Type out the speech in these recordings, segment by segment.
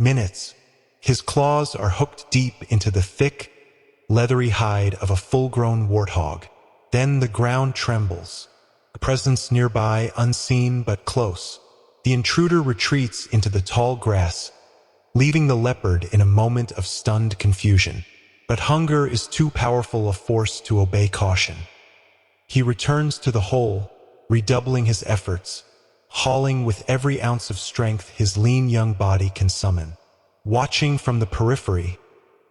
Minutes. His claws are hooked deep into the thick, leathery hide of a full-grown warthog. Then the ground trembles. A presence nearby, unseen but close. The intruder retreats into the tall grass, leaving the leopard in a moment of stunned confusion. But hunger is too powerful a force to obey caution. He returns to the hole, redoubling his efforts, hauling with every ounce of strength his lean young body can summon. Watching from the periphery,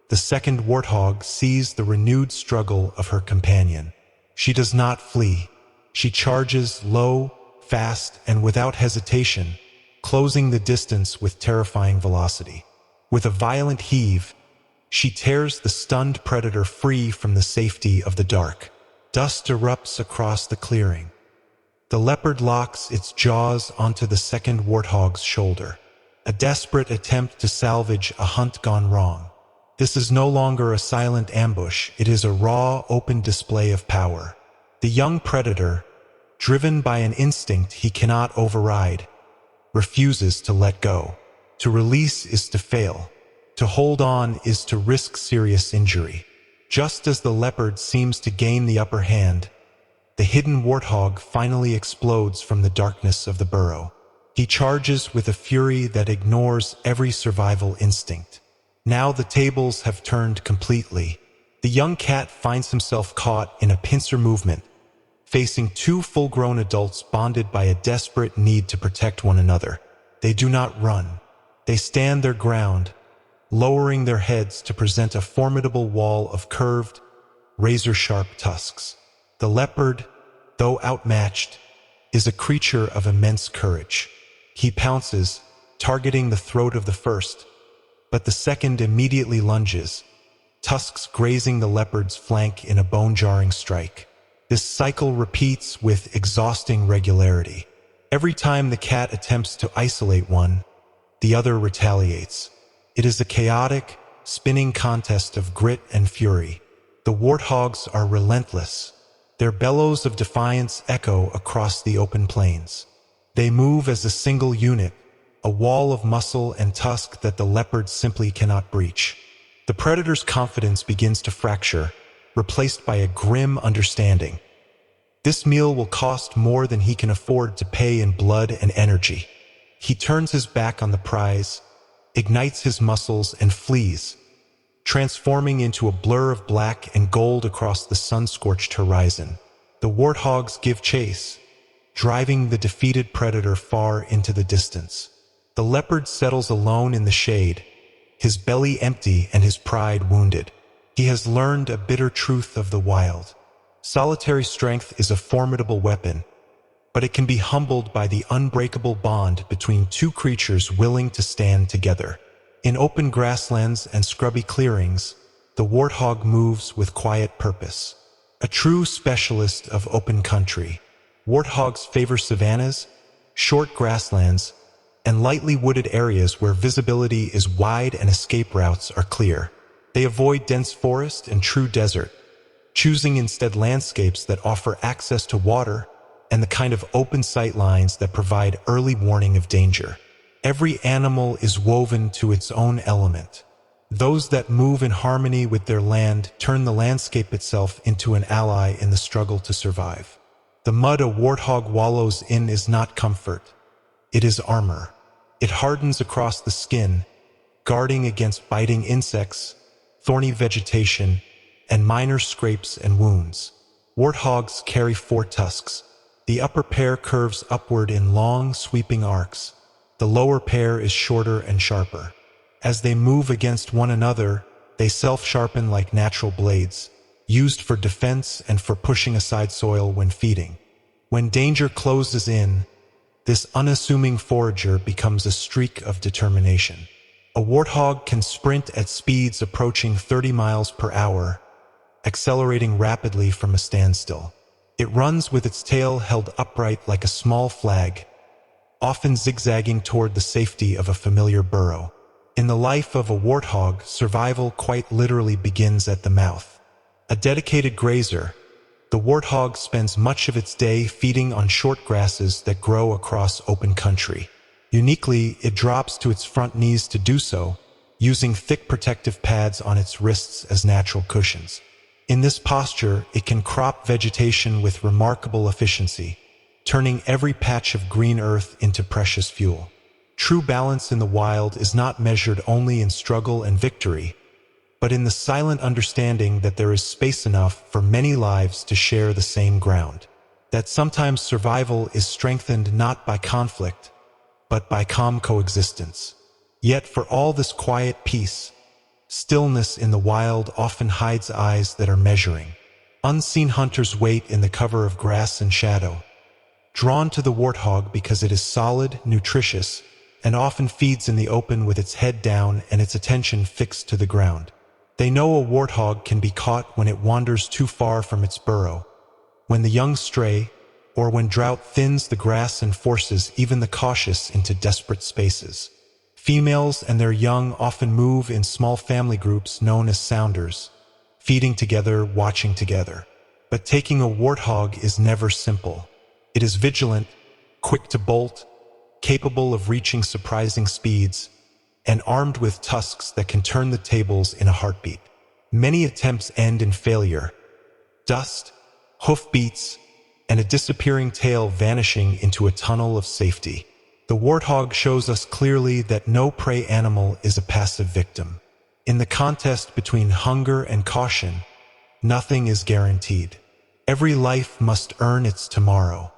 the second warthog sees the renewed struggle of her companion. She does not flee. She charges low, fast, and without hesitation, closing the distance with terrifying velocity. With a violent heave, she tears the stunned predator free from the safety of the dark. Dust erupts across the clearing. The leopard locks its jaws onto the second warthog's shoulder. A desperate attempt to salvage a hunt gone wrong. This is no longer a silent ambush, it is a raw, open display of power. The young predator, driven by an instinct he cannot override, refuses to let go. To release is to fail. To hold on is to risk serious injury. Just as the leopard seems to gain the upper hand, the hidden warthog finally explodes from the darkness of the burrow. He charges with a fury that ignores every survival instinct. Now the tables have turned completely. The young cat finds himself caught in a pincer movement, facing two full-grown adults bonded by a desperate need to protect one another. They do not run. They stand their ground, lowering their heads to present a formidable wall of curved, razor-sharp tusks. The leopard, though outmatched, is a creature of immense courage. He pounces, targeting the throat of the first, but the second immediately lunges, tusks grazing the leopard's flank in a bone-jarring strike. This cycle repeats with exhausting regularity. Every time the cat attempts to isolate one, the other retaliates. It is a chaotic, spinning contest of grit and fury. The warthogs are relentless. Their bellows of defiance echo across the open plains. They move as a single unit, a wall of muscle and tusk that the leopard simply cannot breach. The predator's confidence begins to fracture, replaced by a grim understanding. This meal will cost more than he can afford to pay in blood and energy. He turns his back on the prize, ignites his muscles, and flees, transforming into a blur of black and gold across the sun-scorched horizon. The warthogs give chase, driving the defeated predator far into the distance. The leopard settles alone in the shade, his belly empty and his pride wounded. He has learned a bitter truth of the wild. Solitary strength is a formidable weapon, but it can be humbled by the unbreakable bond between two creatures willing to stand together. In open grasslands and scrubby clearings, the warthog moves with quiet purpose. A true specialist of open country, warthogs favor savannas, short grasslands, and lightly wooded areas where visibility is wide and escape routes are clear. They avoid dense forest and true desert, choosing instead landscapes that offer access to water and the kind of open sight lines that provide early warning of danger. Every animal is woven to its own element. Those that move in harmony with their land turn the landscape itself into an ally in the struggle to survive. The mud a warthog wallows in is not comfort. It is armor. It hardens across the skin, guarding against biting insects, thorny vegetation, and minor scrapes and wounds. Warthogs carry 4 tusks. The upper pair curves upward in long, sweeping arcs. The lower pair is shorter and sharper. As they move against one another, they self-sharpen like natural blades, used for defense and for pushing aside soil when feeding. When danger closes in, this unassuming forager becomes a streak of determination. A warthog can sprint at speeds approaching 30 miles per hour, accelerating rapidly from a standstill. It runs with its tail held upright like a small flag, often zigzagging toward the safety of a familiar burrow. In the life of a warthog, survival quite literally begins at the mouth. A dedicated grazer, the warthog spends much of its day feeding on short grasses that grow across open country. Uniquely, it drops to its front knees to do so, using thick protective pads on its wrists as natural cushions. In this posture, it can crop vegetation with remarkable efficiency, turning every patch of green earth into precious fuel. True balance in the wild is not measured only in struggle and victory, but in the silent understanding that there is space enough for many lives to share the same ground. That sometimes survival is strengthened not by conflict, but by calm coexistence. Yet for all this quiet peace, stillness in the wild often hides eyes that are measuring. Unseen hunters wait in the cover of grass and shadow, drawn to the warthog because it is solid, nutritious, and often feeds in the open with its head down and its attention fixed to the ground. They know a warthog can be caught when it wanders too far from its burrow, when the young stray, or when drought thins the grass and forces even the cautious into desperate spaces. Females and their young often move in small family groups known as sounders, feeding together, watching together. But taking a warthog is never simple. It is vigilant, quick to bolt, capable of reaching surprising speeds, and armed with tusks that can turn the tables in a heartbeat. Many attempts end in failure. Dust, hoofbeats, and a disappearing tail vanishing into a tunnel of safety. The warthog shows us clearly that no prey animal is a passive victim. In the contest between hunger and caution, nothing is guaranteed. Every life must earn its tomorrow.